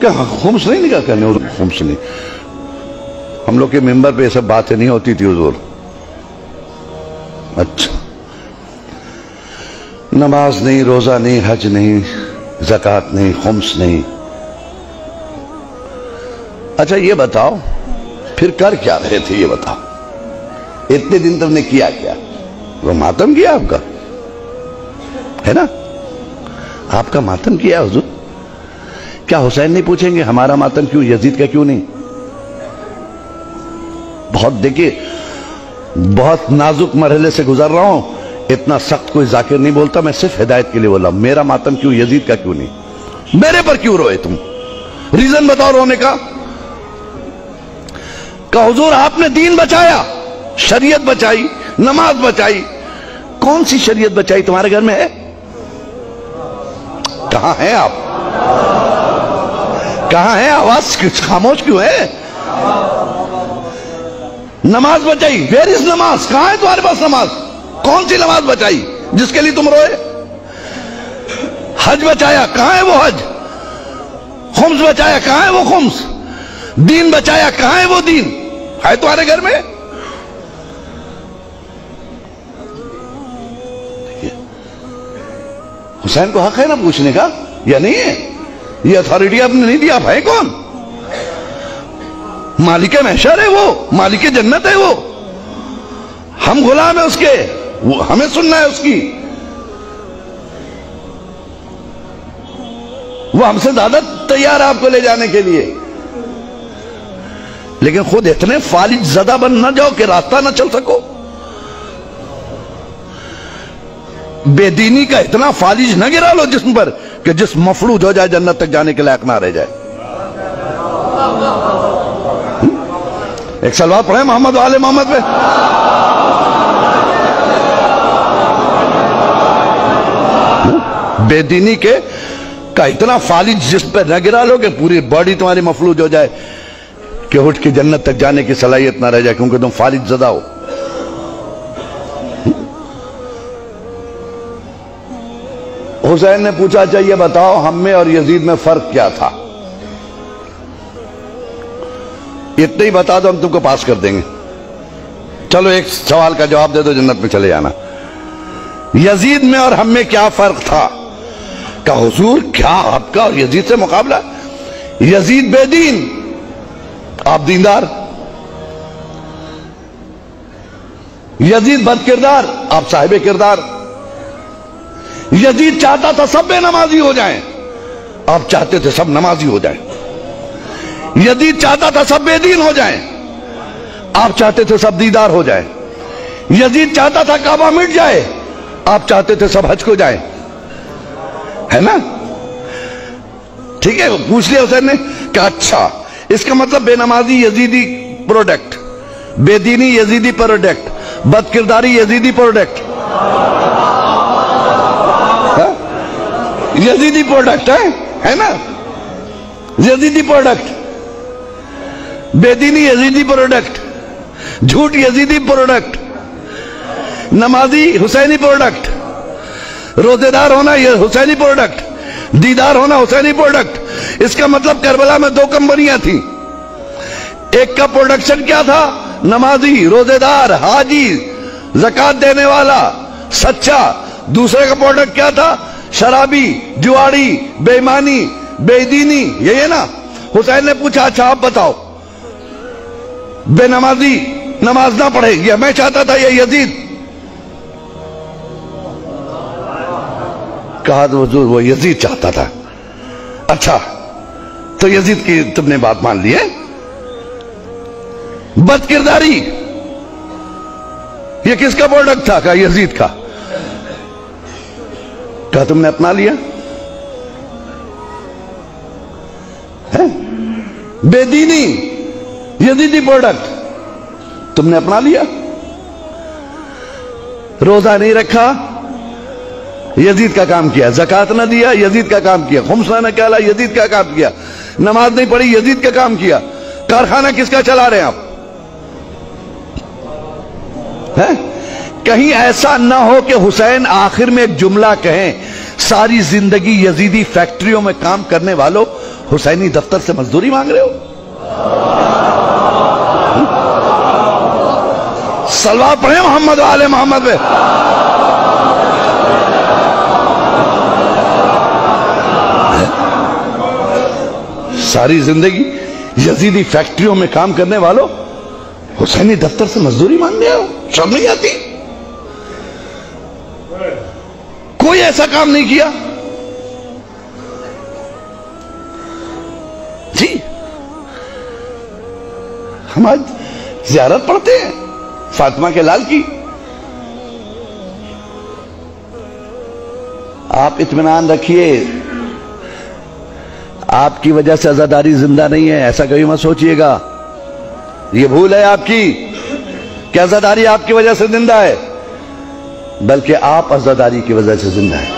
کہاں خمس نہیں نکاح کرنے، خمس نہیں. ہم لوگ کے ممبر پہ یہ سب باتیں نہیں ہوتی تھی حضور. اچھا، نماز نہیں، روزہ نہیں، حج نہیں، زکوٰۃ نہیں، خمس نہیں. اچھا یہ بتاؤ پھر کر کیا رہے تھے؟ یہ بتاؤ اتنے دن تم نے کیا کیا؟ وہ ماتم کیا آپ کا ہے نا، آپ کا ماتم کیا حضور. کیا حسین نہیں پوچھیں گے ہمارا ماتم کیوں، یزید کا کیوں نہیں؟ بہت دیکھیے، بہت نازک مرحلے سے گزر رہا ہوں، اتنا سخت کوئی ذاکر نہیں بولتا، میں صرف ہدایت کے لیے بولا. میرا ماتم کیوں، یزید کا کیوں نہیں؟ میرے پر کیوں روئے تم؟ ریزن بتاؤ رونے کا. کہ حضور آپ نے دین بچایا، شریعت بچائی، نماز بچائی. کون سی شریعت بچائی تمہارے گھر میں ہے؟ کہاں ہیں آپ؟ کہاں ہیں؟ آواز خاموش کیوں ہے؟ نماز بچائی، ویئر از نماز؟ کہاں ہے تمہارے پاس نماز؟ کون سی نماز بچائی جس کے لیے تم روئے؟ حج بچایا، کہاں ہے وہ حج؟ خمس بچایا، کہاں ہے وہ خمس؟ دین بچایا، کہاں ہے وہ دین؟ ہے تمہارے گھر میں؟ حسین کو حق ہے نا پوچھنے کا یا نہیں ہے؟ یہ اتھارٹی آپ نے نہیں دیا. آپ ہے کون؟ مالک محشر ہے وہ، مالک جنت ہے وہ. ہم غلام ہیں اس کے، وہ ہمیں سننا ہے اس کی. وہ ہم سے زیادہ تیار ہے آپ کو لے جانے کے لیے. لیکن خود اتنے فالج زدہ بن نہ جاؤ کہ راستہ نہ چل سکو. بے دینی کا اتنا فالج نہ گرا لو جسم پر کہ جسم مفلوج ہو جائے، جنت تک جانے کے لائق نہ رہ جائے. ایک سلوات پڑھیں محمد و آل محمد پہ. بے دینی کے کا اتنا فالج جسم پہ نہ گرا لو کہ پوری باڈی تمہاری مفلوج ہو جائے کہ اٹھ کے جنت تک جانے کی صلاحیت نہ رہ جائے، کیونکہ تم فالج زدہ ہو. حسین نے پوچھا اچھا یہ بتاؤ ہم میں اور یزید میں فرق کیا تھا؟ اتنے ہی بتا دو ہم تم کو پاس کر دیں گے. چلو ایک سوال کا جواب دے دو، جنت میں چلے جانا. یزید میں اور ہم میں کیا فرق تھا؟ کہ حضور کیا آپ کا اور یزید سے مقابلہ؟ یزید بے دین، آپ دیندار. یزید بد کردار، آپ صاحب کردار. یزید چاہتا تھا سب بے نمازی ہو جائیں، آپ چاہتے تھے سب نمازی ہو جائیں. یزید چاہتا تھا سب بے دین ہو جائیں، آپ چاہتے تھے سب دیندار ہو جائیں. یزید چاہتا تھا کعبہ مٹ جائے، آپ چاہتے تھے سب حج کو جائیں. ہے نا؟ ٹھیک ہے، پوچھ لیا حسین نے کہ اچھا اس کا مطلب بے نمازی یزیدی پروڈکٹ، بے دینی یزیدی پروڈکٹ، بد کرداری یزیدی پروڈکٹ. یزیدی پروڈکٹ ہے نا؟ یزیدی پروڈکٹ، بے دینی یزیدی پروڈکٹ، جھوٹ یزیدی پروڈکٹ، نمازی حسینی پروڈکٹ، روزے دار ہونا یہ حسینی پروڈکٹ، دیدار ہونا حسینی پروڈکٹ. اس کا مطلب کربلا میں 2 کمپنیاں تھیں. ایک کا پروڈکشن کیا تھا؟ نمازی، روزے دار، حاجی، زکوٰۃ دینے والا، سچا. دوسرے کا پروڈکٹ کیا تھا؟ شرابی، جواڑی، بے ایمانی، بے دینی. یہی ہے نا؟ حسین نے پوچھا اچھا آپ بتاؤ، بے نمازی نماز نہ پڑھے یہ میں چاہتا تھا یا یزید؟ کہا تو حضور وہ یزید چاہتا تھا. اچھا تو یزید کی تم نے بات مان لی ہے. بد کرداری یہ کس کا پروڈکٹ تھا؟ کہا یزید کا. کہا تم نے اپنا لیا. بے دینی یزیدی پروڈکٹ تم نے اپنا لیا. روزہ نہیں رکھا، یزید کا کام کیا. زکوٰۃ نہ دیا، یزید کا کام کیا. خمس نہ نکالا، یزید کا کام کیا. نماز نہیں پڑھی، یزید کا کام کیا. کارخانہ کس کا چلا رہے ہیں آپ؟ کہیں ایسا نہ ہو کہ حسین آخر میں ایک جملہ کہیں، ساری زندگی یزیدی فیکٹریوں میں کام کرنے والوں حسینی دفتر سے مزدوری مانگ رہے ہو؟ صلوات پڑھیں محمد و آل محمد پہ. ساری زندگی یزیدی فیکٹریوں میں کام کرنے والوں حسینی دفتر سے مزدوری مانگنے ہو؟ شرم نہیں آتی؟ کوئی ایسا کام نہیں کیا جی. ہم آج زیارت پڑھتے ہیں فاطمہ کے لال کی. آپ اطمینان رکھیے، آپ کی وجہ سے عزاداری زندہ نہیں ہے، ایسا کبھی مت سوچئے گا. یہ بھول ہے آپ کی کہ عزاداری آپ کی وجہ سے زندہ ہے، بلکہ آپ عزاداری کی وجہ سے زندہ ہے.